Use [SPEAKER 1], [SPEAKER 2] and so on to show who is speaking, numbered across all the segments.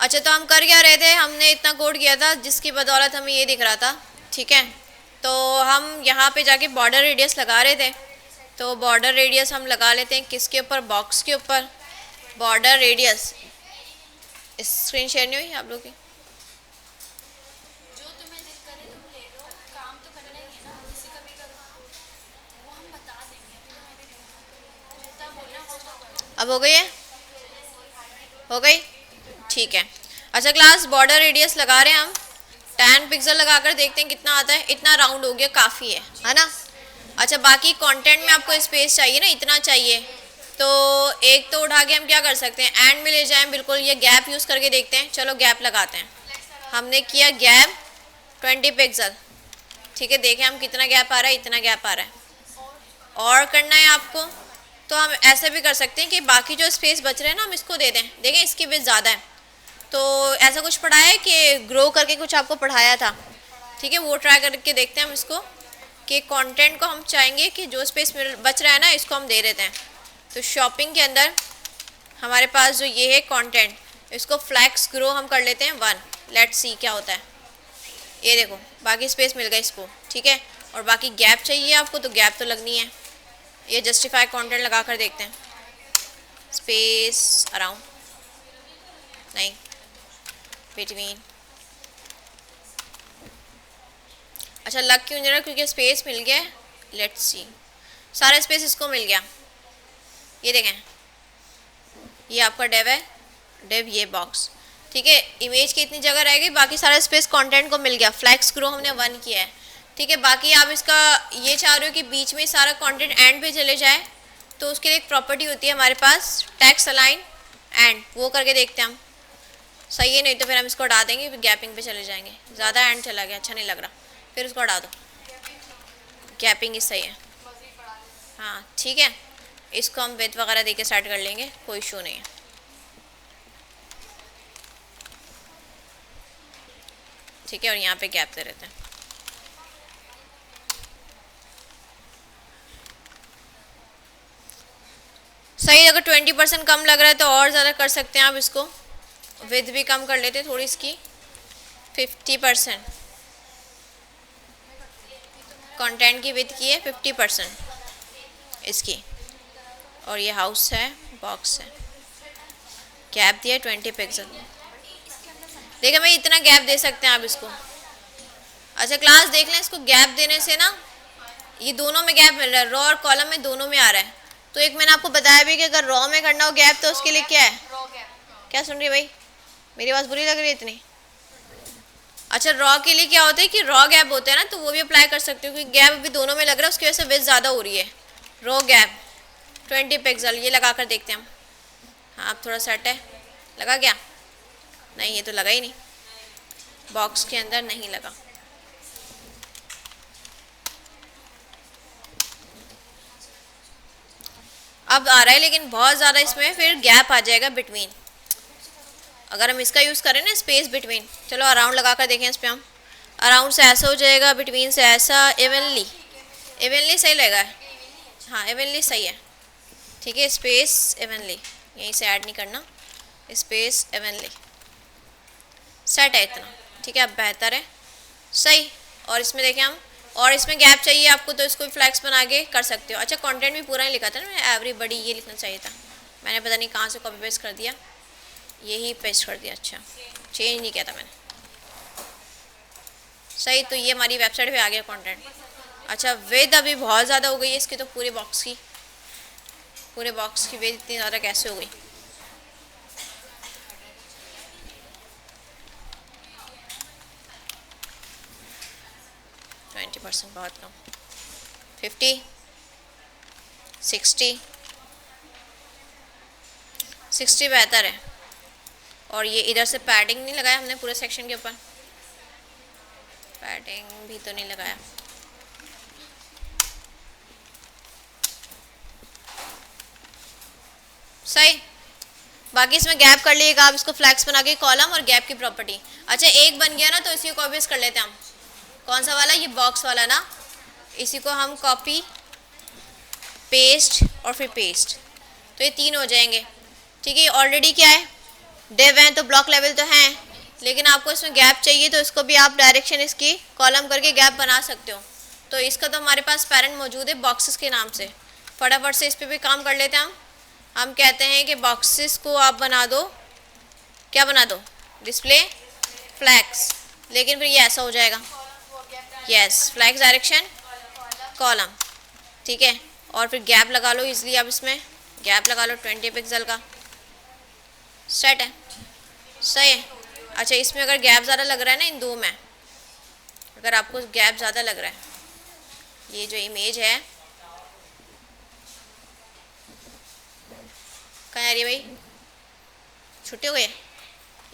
[SPEAKER 1] अच्छा, तो हम कर क्या रहे थे, हमने इतना कोड किया था जिसकी बदौलत हमें ये दिख रहा था। ठीक है, तो हम यहाँ पे जाके बॉर्डर रेडियस लगा रहे थे। तो बॉर्डर रेडियस हम लगा लेते हैं किसके ऊपर, बॉक्स के ऊपर। बॉर्डर रेडियस, स्क्रीन शेयर नहीं हुई आप लोग की? अब हो गई है, हो गई, ठीक है। अच्छा क्लास, बॉर्डर रेडियस लगा रहे हैं हम 10 पिक्सल लगाकर, देखते हैं कितना आता है। इतना राउंड हो गया, काफ़ी है ना। अच्छा, बाकी कंटेंट में आपको स्पेस चाहिए ना, इतना चाहिए। तो एक तो उठा के हम क्या कर सकते हैं, एंड में ले जाएं बिल्कुल, ये गैप यूज़ करके देखते हैं। चलो गैप लगाते हैं। हमने किया गैप 20 पिक्सल। ठीक है, देखें हम कितना गैप आ रहा है, इतना गैप आ रहा है। और करना है आपको, तो हम ऐसे भी कर सकते हैं कि बाकी जो स्पेस बच रहे हैं ना, हम इसको दे दें। देखें इसकी विड्थ ज़्यादा है, तो ऐसा कुछ पढ़ाया है कि ग्रो करके कुछ आपको पढ़ाया था। ठीक है, वो ट्राई करके देखते हैं हम इसको, कि कंटेंट को हम चाहेंगे कि जो स्पेस बच रहा है ना, इसको हम दे देते हैं। तो शॉपिंग के अंदर हमारे पास जो ये है कंटेंट, इसको फ्लैक्स ग्रो हम कर लेते हैं 1। लेट्स सी क्या होता है। ये देखो, बाकी स्पेस मिल गई इसको। ठीक है, और बाकी गैप चाहिए आपको, तो गैप तो लगनी है। ये जस्टिफाई कंटेंट लगा कर देखते हैं। स्पेस अराउंड, नहीं, बिटवीन। अच्छा, लग क्यों नहीं रहा, क्योंकि स्पेस मिल गया है। लेट्स सी, सारा स्पेस इसको मिल गया। ये देखें, ये आपका डेव है, डेव ये बॉक्स। ठीक है, इमेज की इतनी जगह रहेगी, बाकी सारा स्पेस कंटेंट को मिल गया। फ्लैक्स ग्रो हमने 1 किया है। ठीक है, बाकी आप इसका ये चाह रहे हो कि बीच में सारा कंटेंट एंड पे चले जाए, तो उसके लिए एक प्रॉपर्टी होती है हमारे पास, टेक्स्ट अलाइन एंड। वो करके देखते हैं हम, सही है। नहीं तो फिर हम इसको हटा देंगे, फिर गैपिंग पे चले जाएंगे। ज़्यादा एंड चला गया, अच्छा नहीं लग रहा, फिर उसको हटा दो। गैपिंग ही सही है। हाँ ठीक है, इसको हम विड्थ वगैरह दे के स्टार्ट कर लेंगे, कोई इशू नहीं है। ठीक है, और यहाँ पे गैप दे रहते हैं। सही, अगर 20% कम लग रहा है तो और ज़्यादा कर सकते हैं आप इसको। विड्थ भी कम कर लेते हैं थोड़ी इसकी, 50%। कंटेंट की विड्थ की है 50% इसकी। और ये हाउस है, बॉक्स है, गैप दिया 20 पिक्सल। देखिए मैं इतना गैप दे सकते हैं आप इसको। अच्छा क्लास देख लें, इसको गैप देने से ना ये दोनों में गैप मिल रहा है, रॉ और कॉलम में दोनों में आ रहा है। तो एक मैंने आपको बताया भी कि अगर रॉ में करना हो गैप, तो उसके लिए क्या है, क्या सुन रही है भाई, मेरी आवाज़ बुरी लग रही है इतनी? अच्छा, रॉ के लिए क्या होता है कि रॉ गैप होता है ना, तो वो भी अप्लाई कर सकते हो, क्योंकि गैप भी दोनों में लग रहा है, उसकी वजह से विड्थ ज़्यादा हो रही है। रॉ गैप 20 पिक्सल, ये लगा कर देखते हैं हम। हाँ अब थोड़ा सेट है, लगा क्या? नहीं, ये तो लगा ही नहीं, बॉक्स के अंदर नहीं लगा। अब आ रहा है, लेकिन बहुत ज़्यादा इसमें फिर गैप आ जाएगा बिटवीन। अगर हम इसका यूज़ करें ना, स्पेस बिटवीन, चलो अराउंड लगा कर देखें इस पर हम। अराउंड से ऐसा हो जाएगा, बिटवीन से ऐसा, इवनली, इवनली सही लगा है। हाँ इवनली सही है। ठीक है, स्पेस इवनली, यहीं से ऐड नहीं करना, स्पेस इवनली सेट है इतना। ठीक है, अब बेहतर है, सही। और इसमें देखें हम, और इसमें गैप चाहिए आपको, तो इसको फ्लैक्स बना के कर सकते हो। अच्छा, कंटेंट भी पूरा ही लिखा था ना मैंने, एवरीबॉडी ये लिखना चाहिए था, मैंने पता नहीं कहाँ से कॉपी पेस्ट कर दिया, यही पेस्ट कर दिया। अच्छा, चेंज नहीं किया था मैंने, सही। तो ये हमारी वेबसाइट पे आ गया कंटेंट। अच्छा, विड्थ अभी बहुत ज़्यादा हो गई है इसकी, तो पूरे बॉक्स की विड्थ इतनी ज़्यादा कैसे हो गई? %, बहुत कम। 50, 60 बेहतर है। और ये इधर से पैडिंग नहीं लगाया हमने पूरे सेक्शन के ऊपर, पैडिंग भी तो नहीं लगाया। सही, बाकी इसमें गैप कर लिएगा आप, इसको फ्लैक्स बना के, कॉलम और गैप की प्रॉपर्टी। अच्छा, एक बन गया ना, तो इसी को कॉपी कर लेते हैं हम। कौन सा वाला, ये बॉक्स वाला ना, इसी को हम कॉपी पेस्ट और फिर पेस्ट, तो ये 3 हो जाएंगे। ठीक है, ऑलरेडी क्या है, डिव हैं तो ब्लॉक लेवल तो हैं, लेकिन आपको इसमें गैप चाहिए तो इसको भी आप डायरेक्शन इसकी कॉलम करके गैप बना सकते हो। तो इसका तो हमारे पास पेरेंट मौजूद है बॉक्सेस के नाम से। फटाफट से इस पर भी काम कर लेते हैं हम कहते हैं कि बॉक्सेस को आप बना दो, क्या बना दो, डिस्प्ले फ्लैग्स, लेकिन फिर ये ऐसा हो जाएगा, यस फ्लैग्स डायरेक्शन कॉलम, ठीक है। और फिर गैप लगा लो इजली, आप इसमें गैप लगा लो 20 पिक्सल का, सेट है, सही है। अच्छा इसमें अगर गैप ज़्यादा लग रहा है ना इन दो में, अगर आपको गैप ज़्यादा लग रहा है, ये जो इमेज है कहाँ आ रही है भाई, छुट्टी हो गई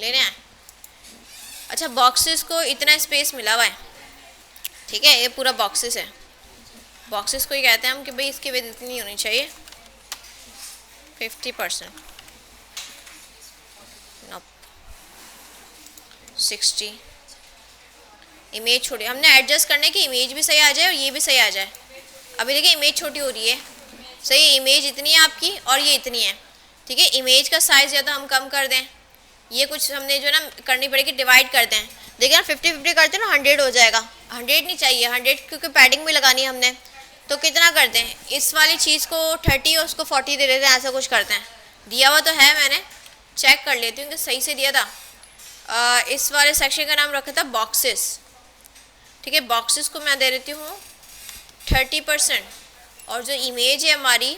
[SPEAKER 1] लेने आए। अच्छा बॉक्सेस को इतना स्पेस मिला हुआ है, ठीक है, ये पूरा बॉक्सेस है, बॉक्सेस को ही कहते हैं हम कि भाई इसकी विड्थ इतनी होनी चाहिए 50%, 60। इमेज छोटी हमने एडजस्ट करने की, इमेज भी सही आ जाए और ये भी सही आ जाए। अभी देखिए इमेज छोटी हो रही है, सही है, इमेज इतनी है आपकी और ये इतनी है, ठीक है। इमेज का साइज़ या तो हम कम कर दें, ये कुछ हमने जो ना करनी पड़ेगी, डिवाइड कर दें। देखिए ना 50-50 करते हैं ना 100 हो जाएगा, 100 नहीं चाहिए 100 क्योंकि पैडिंग भी लगानी है हमने, तो कितना करते हैं, इस वाली चीज़ को 30 और उसको 40 दे देते हैं, ऐसा कुछ करते हैं। दिया हुआ तो है, मैंने चेक कर लेती हूँ कि सही से दिया था। इस वाले सेक्शन का नाम रखा था बॉक्सेस, ठीक है। बॉक्सेस को मैं दे देती हूँ 30%, और जो इमेज है हमारी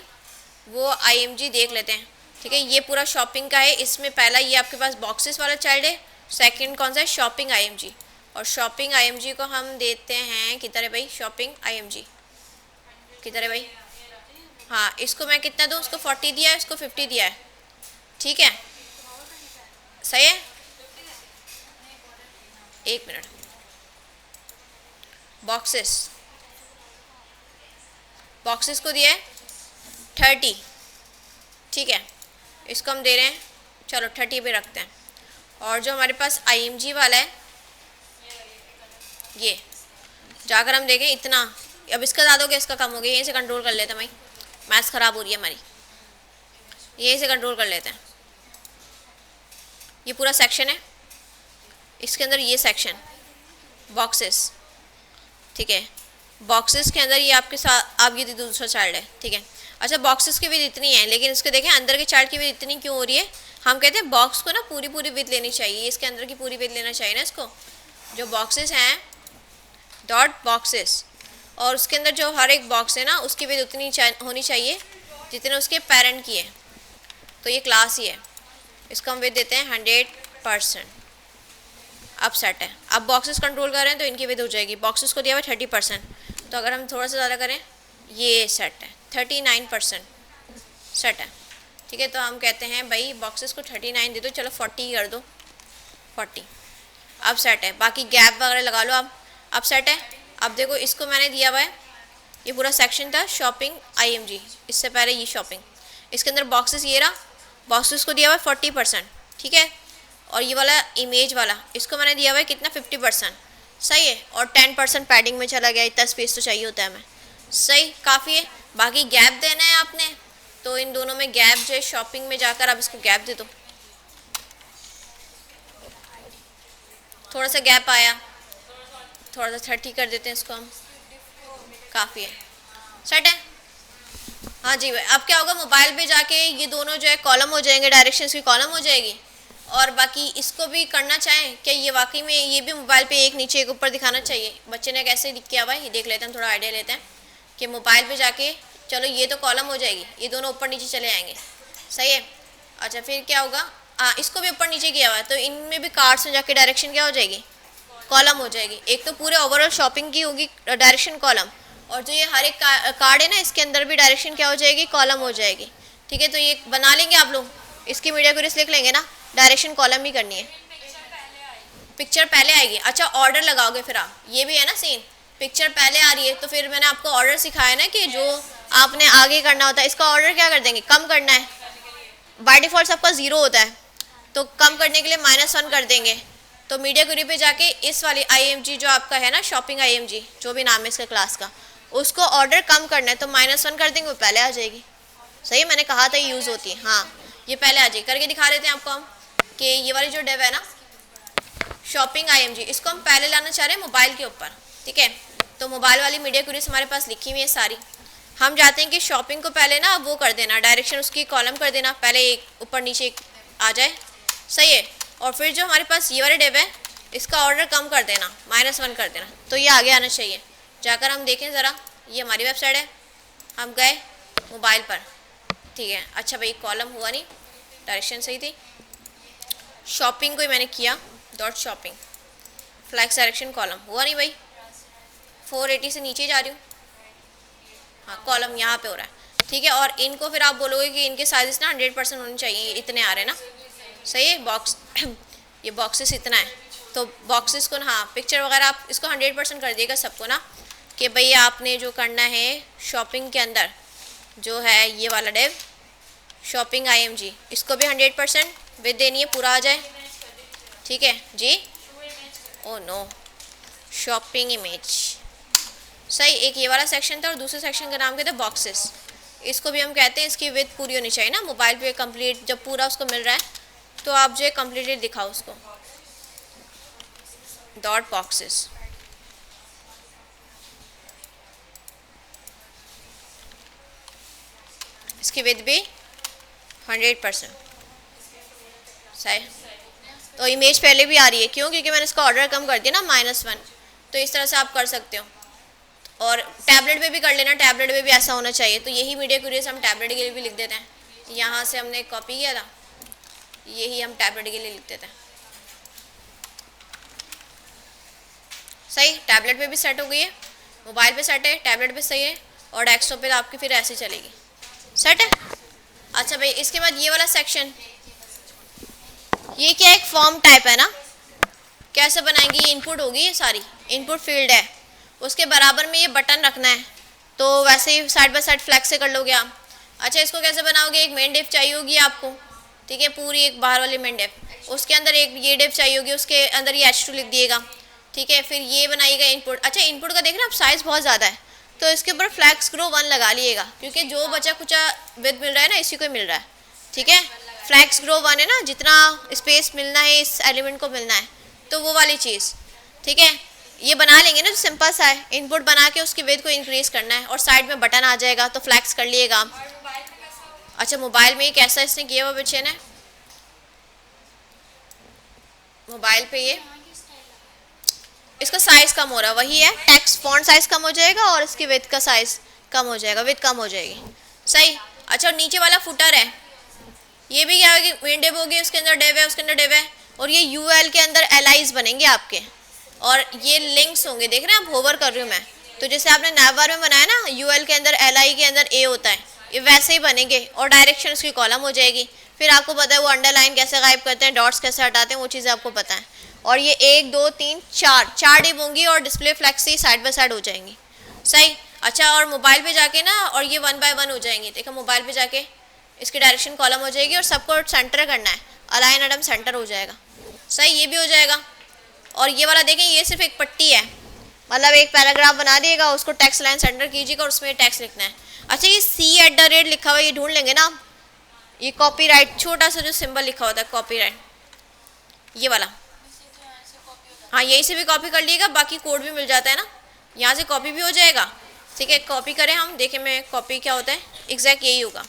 [SPEAKER 1] वो IMG देख लेते हैं, ठीक है। ये पूरा शॉपिंग का है, इसमें पहला ये आपके पास बॉक्सेस वाला चाइल्ड है, सेकंड कौन सा है, शॉपिंग IMG, और शॉपिंग IMG को हम देते हैं किधर है भाई, शॉपिंग IMG किधर है भाई, हाँ इसको मैं कितना दूँ, उसको 40 दिया है, इसको 50 दिया है, ठीक है, सही है। एक मिनट, बॉक्सेस को दिया है 30, ठीक है, इसको हम दे रहे हैं, चलो 30 पे रखते हैं। और जो हमारे पास IMG वाला है, ये जाकर हम देखें इतना, अब इसका ज़्यादा हो गया इसका कम हो गया, यहीं से कंट्रोल कर लेते हैं भाई, मैथ्स ख़राब हो रही है हमारी, यहीं से कंट्रोल कर लेते हैं। ये पूरा सेक्शन है, इसके अंदर ये सेक्शन बॉक्सेस, ठीक है, बॉक्सेस के अंदर ये आपके साथ आप ये दूसरा चाइल्ड है, ठीक है। अच्छा बॉक्सेस की विड्थ इतनी है, लेकिन इसको देखें अंदर के चाइल्ड की विड्थ इतनी क्यों हो रही है, हम कहते हैं बॉक्स को ना पूरी विड्थ लेनी चाहिए, इसके अंदर की पूरी विड्थ लेना चाहिए ना इसको, जो बॉक्सेस हैं डॉट बॉक्सेस, और उसके अंदर जो हर एक बॉक्स है ना उसकी विड्थ उतनी होनी चाहिए जितने उसके पेरेंट की है, तो ये क्लास ही है, इसको हम विड्थ देते हैं 100%। अब सेट है, अब बॉक्सेस कंट्रोल कर रहे हैं तो इनकी विड्थ हो जाएगी, बॉक्सेस को दिया हुआ 30%, तो अगर हम थोड़ा सा ज़्यादा करें, ये सेट है 39%, सेट है, ठीक है। तो हम कहते हैं भाई बॉक्सेस को 39 दे दो, चलो 40 कर दो, 40, अब सेट है। बाकी गैप वगैरह लगा लो अब सेट है। अब देखो इसको मैंने दिया हुआ है, ये पूरा सेक्शन था शॉपिंग IMG, इससे पहले ये शॉपिंग, इसके अंदर बॉक्सेस ये रहा, बॉक्सेस को दिया हुआ है 40%, ठीक है। और ये वाला इमेज वाला इसको मैंने दिया हुआ है कितना 50%, सही है, और 10% पैडिंग में चला गया, इतना स्पेस तो चाहिए होता है हमें, सही काफ़ी है। बाकी गैप देना है आपने, तो इन दोनों में गैप जो है शॉपिंग में जाकर आप इसको गैप दे दो, थोड़ा सा गैप आया, थोड़ा सा 30 कर देते हैं इसको हम, काफ़ी है, सेट है। हाँ जी भाई, अब क्या होगा, मोबाइल पे जाके ये दोनों जो है कॉलम हो जाएंगे, डायरेक्शंस की कॉलम हो जाएगी। और बाकी इसको भी करना चाहें क्या, ये वाकई में ये भी मोबाइल पे एक नीचे एक ऊपर दिखाना चाहिए, बच्चे ने कैसे किया हुआ है ये देख लेते हैं, थोड़ा आइडिया लेते हैं कि मोबाइल पे जाके चलो ये तो कॉलम हो जाएगी, ये दोनों ऊपर नीचे चले आएंगे, सही है। अच्छा फिर क्या होगा, इसको भी ऊपर नीचे किया हुआ है, तो इनमें भी कार्ड्स में जाके डायरेक्शन क्या हो जाएगी, कॉलम हो जाएगी। एक तो पूरे ओवरऑल शॉपिंग की होगी डायरेक्शन कॉलम, और जो ये हर एक कार्ड है ना इसके अंदर भी डायरेक्शन क्या हो जाएगी, कॉलम हो जाएगी, ठीक है। तो ये बना लेंगे आप लोग, इसकी मीडिया क्वेरीज लिख लेंगे ना, डायरेक्शन कॉलम ही करनी है, पिक्चर पहले आएगी। अच्छा ऑर्डर लगाओगे फिर आप, ये भी है ना सीन, पिक्चर पहले आ रही है तो फिर मैंने आपको ऑर्डर सिखाया ना कि जो आपने आगे करना होता है, इसका ऑर्डर क्या कर देंगे, कम करना है, बाय डिफ़ॉल्ट सबका 0 होता है, तो कम करने के लिए -1 कर देंगे। तो मीडिया क्वेरी पे जाके इस वाली IMG जो आपका है ना शॉपिंग IMG जो भी नाम है इसका क्लास का, उसको ऑर्डर कम करना है तो -1 कर देंगे, वो पहले आ जाएगी, सही। मैंने कहा था यूज़ होती है, हाँ ये पहले आ जाएगी। करके दिखा देते हैं आपको हम कि ये वाली जो डिव है ना शॉपिंग IMG, इसको हम पहले लाना चाह रहे हैं मोबाइल के ऊपर, ठीक है। तो मोबाइल वाली मीडिया क्वेरीज हमारे पास लिखी हुई है सारी। हम चाहते हैं कि शॉपिंग को पहले ना वो कर देना, डायरेक्शन उसकी कॉलम कर देना, पहले एक ऊपर नीचे एक आ जाए, सही है। और फिर जो हमारे पास ये वाली डिव है इसका ऑर्डर कम कर देना, -1 कर देना, तो ये आगे आना चाहिए। जाकर हम देखें ज़रा, ये हमारी वेबसाइट है, हम गए मोबाइल पर, ठीक है। अच्छा भाई कॉलम हुआ नहीं, डायरेक्शन सही थी। शॉपिंग को ही मैंने किया dot shopping, flex direction column हुआ नहीं भाई, 480 से नीचे जा रही हूँ, हाँ कॉलम यहाँ पे हो रहा है, ठीक है। और इनको फिर आप बोलोगे कि इनके साइजेस ना 100% होने चाहिए, इतने आ रहे हैं ना, सही है। बॉक्स ये बॉक्सेस इतना है, तो बॉक्सेस को ना, हाँ पिक्चर वगैरह आप इसको 100% कर दिएगा सबको ना, कि भाई आपने जो करना है शॉपिंग के अंदर जो है ये वाला डिव शॉपिंग IMG, इसको भी 100% विद देनी है, पूरा आ जाए, ठीक है जी। ओ नो, शॉपिंग इमेज, सही। एक ये वाला सेक्शन था और दूसरे सेक्शन का नाम कहते हैं बॉक्सेस, इसको भी हम कहते हैं इसकी विद पूरी होनी चाहिए ना, मोबाइल पे कंप्लीट जब पूरा उसको मिल रहा है तो आप जो है कम्प्लीटली दिखाओ उसको, डॉट बॉक्सेस। इसकी विद भी 100%, सही। तो इमेज पहले भी आ रही है, क्यों? क्योंकि मैंने इसका ऑर्डर कम कर दिया ना, -1, तो इस तरह से आप कर सकते हो। और टैबलेट पे भी कर लेना, टैबलेट पे भी ऐसा होना चाहिए। तो यही मीडिया क्वेरीज हम टैबलेट के लिए भी लिख देते हैं, यहाँ से हमने कॉपी किया था, यही हम टैबलेट के लिए लिख देते हैं, सही। टैबलेट पे भी सेट हो गई है, मोबाइल पे सेट है, टैबलेट पे सही है, और डेस्कटॉप पे आपकी फिर ऐसे चलेगी, सेट है। अच्छा भाई इसके बाद ये वाला सेक्शन, ये क्या एक फॉर्म टाइप है ना, कैसे बनाएंगे? ये इनपुट होगी, ये सारी इनपुट फील्ड है, उसके बराबर में ये बटन रखना है, तो वैसे ही साइड बाय साइड फ्लैक्स से कर लोगे आप। अच्छा इसको कैसे बनाओगे? एक मेन डिव चाहिए होगी आपको, ठीक है, पूरी एक बाहर वाली मेन डिव, उसके अंदर एक ये डिव चाहिए होगी, उसके अंदर ये H2 लिख दिएगा, ठीक है। फिर ये बनाइएगा इनपुट। अच्छा इनपुट का देखना आप साइज़ बहुत ज़्यादा है, तो इसके ऊपर फ्लैक्स ग्रो 1 लगा लिएगा, क्योंकि जो बचा कुचा विद मिल रहा है ना इसी को मिल रहा है, ठीक है। फ्लैक्स ग्रो 1 है ना, जितना स्पेस मिलना है इस एलिमेंट को मिलना है, तो वो वाली चीज़, ठीक है। ये बना लेंगे ना, जो सिंपल सा है, इनपुट बना के उसकी विद को इंक्रीज करना है, और साइड में बटन आ जाएगा तो फ्लैक्स कर लिएगा। अच्छा मोबाइल में ये कैसा इसने किया हुआ बच्चे ने, मोबाइल पे ये इसका साइज़ कम हो रहा है, वही है, टेक्स्ट फॉन्ट साइज़ कम हो जाएगा और इसकी विद का साइज़ कम हो जाएगा, विद कम हो जाएगी, सही। अच्छा और नीचे वाला फुटर है, ये भी क्या है कि मेन डिव होगी, उसके अंदर डिव है, उसके अंदर डिव है, और ये UL के अंदर एलाइज बनेंगे आपके, और ये लिंक्स होंगे, देख रहे हैं आप, होवर कर रही हूँ मैं, तो जैसे आपने नैवबार में बनाया ना, UL के अंदर LI के अंदर A होता है, ये वैसे ही बनेंगे, और डायरेक्शन उसकी कॉलम हो जाएगी। फिर आपको पता है वो अंडरलाइन कैसे गायब करते हैं, डॉट्स कैसे हटाते हैं, वो चीज़ें आपको पता है। और ये 1 2 3 4 डिव होंगी, और डिस्प्ले फ्लैक्स से साइड बाय साइड हो जाएंगी, सही। अच्छा और मोबाइल पे जाके ना, और ये 1 बाय 1 हो जाएंगे, देखो मोबाइल पे जाके इसकी डायरेक्शन कॉलम हो जाएगी, और सबको सेंटर करना है, अलाइन एडम सेंटर हो जाएगा, सही, ये भी हो जाएगा। और ये वाला देखें, ये सिर्फ एक पट्टी है, मतलब एक पैराग्राफ बना दिएगा, उसको टेक्स्ट लाइन सेंटर कीजिएगा और उसमें टेक्स्ट लिखना है। अच्छा ये C@ लिखा हुआ, ये ढूंढ लेंगे ना, ये कॉपीराइट छोटा सा जो सिंबल लिखा होता है कॉपीराइट, ये वाला, हाँ यहीं से भी कॉपी कर लीजिएगा, बाकी कोड भी मिल जाता है ना, यहाँ से कॉपी भी हो जाएगा, ठीक है। कॉपी करें हम, देखें मैं कॉपी क्या होता है, एग्जैक्ट यही होगा,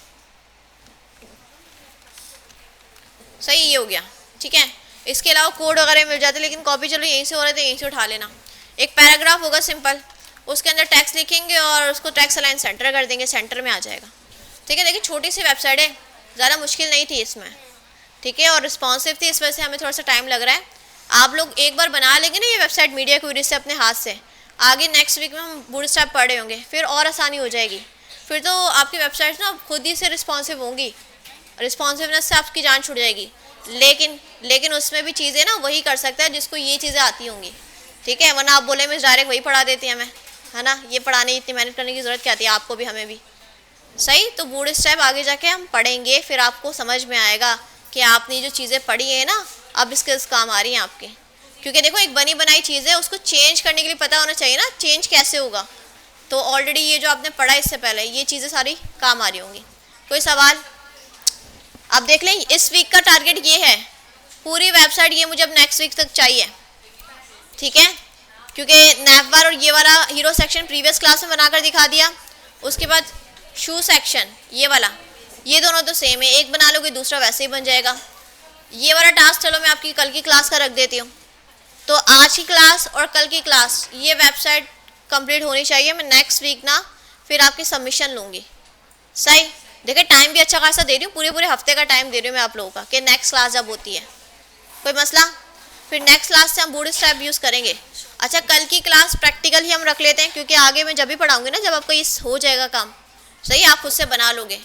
[SPEAKER 1] सही, ये हो गया, ठीक है। इसके अलावा कोड वगैरह मिल जाते हैं, लेकिन कॉपी चलो यहीं से हो रहा है तो यहीं से उठा लेना। एक पैराग्राफ होगा सिंपल, उसके अंदर टेक्स्ट लिखेंगे और उसको टेक्स्ट अलाइन सेंटर कर देंगे, सेंटर में आ जाएगा, ठीक है। देखिए छोटी सी वेबसाइट है, ज़्यादा मुश्किल नहीं थी इसमें, ठीक है, और रिस्पॉन्सिव थी, इस वजह से हमें थोड़ा सा टाइम लग रहा है। आप लोग एक बार बना लेंगे ना ये वेबसाइट मीडिया क्वेरीज से अपने हाथ से, आगे नेक्स्ट वीक में हम बूटस्ट्रैप पढ़ रहे होंगे, फिर और आसानी हो जाएगी, फिर तो आपकी वेबसाइट ना खुद ही से रिस्पॉन्सिव होंगी, रिस्पॉन्सिवनेस से आपकी जान छूट जाएगी। लेकिन उसमें भी चीज़ें ना वही कर सकता है जिसको ये चीज़ें आती होंगी, ठीक है, वरना आप बोले मिस डायरेक्ट वही पढ़ा देती हैं हमें, है ना, ये पढ़ाने इतनी मेहनत करने की ज़रूरत क्या थी, आपको भी हमें भी, सही। तो बूटस्ट्रैप आगे जाके हम पढ़ेंगे, फिर आपको समझ में आएगा कि आपने जो चीज़ें पढ़ी है ना अब स्किल्स काम आ रही हैं आपके, क्योंकि देखो एक बनी बनाई चीज़ है, उसको चेंज करने के लिए पता होना चाहिए ना, चेंज कैसे होगा, तो ऑलरेडी ये जो आपने पढ़ा इससे पहले ये चीज़ें सारी काम आ रही होंगी। कोई सवाल? आप देख लें, इस वीक का टारगेट ये है पूरी वेबसाइट ये मुझे अब नेक्स्ट वीक तक चाहिए, ठीक है, क्योंकि नैपबार और ये वाला हीरो सेक्शन प्रीवियस क्लास में बनाकर दिखा दिया। उसके बाद शू सेक्शन ये वाला, ये दोनों तो सेम है, एक बना लोगे दूसरा वैसे ही बन जाएगा। ये वाला टास्क चलो मैं आपकी कल की क्लास का रख देती हूँ। तो आज की क्लास और कल की क्लास ये वेबसाइट कंप्लीट होनी चाहिए। मैं नेक्स्ट वीक ना फिर आपकी सबमिशन लूँगी। सही, देखिए टाइम भी अच्छा खासा दे रही हूँ, पूरे पूरे हफ्ते का टाइम दे रही हूँ मैं आप लोगों का कि नेक्स्ट क्लास जब होती है। कोई मसला? फिर नेक्स्ट क्लास से हम बूटस्ट्रैप यूज़ करेंगे। अच्छा, कल की क्लास प्रैक्टिकल ही हम रख लेते हैं, क्योंकि आगे मैं जब भी पढ़ाऊँगी ना, जब आपका ये हो जाएगा काम, सही, आप खुद से बना लोगे।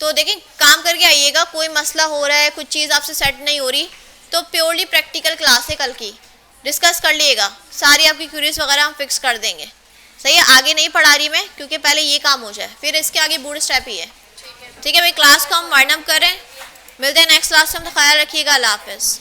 [SPEAKER 1] तो देखिए काम करके आइएगा, कोई मसला हो रहा है, कुछ चीज़ आपसे सेट नहीं हो रही, तो प्योरली प्रैक्टिकल क्लास है कल की, डिस्कस कर लीजिएगा, सारी आपकी क्यूरीज वगैरह हम फिक्स कर देंगे। सही है, आगे नहीं पढ़ा रही मैं, क्योंकि पहले ये काम हो जाए, फिर इसके आगे बूटस्ट्रैप ही है। ठीक है भाई, क्लास को हम वाइंड अप करें, मिलते हैं नेक्स्ट क्लास में, तो ख्याल रखिएगा, अल्लाह हाफ़िज़।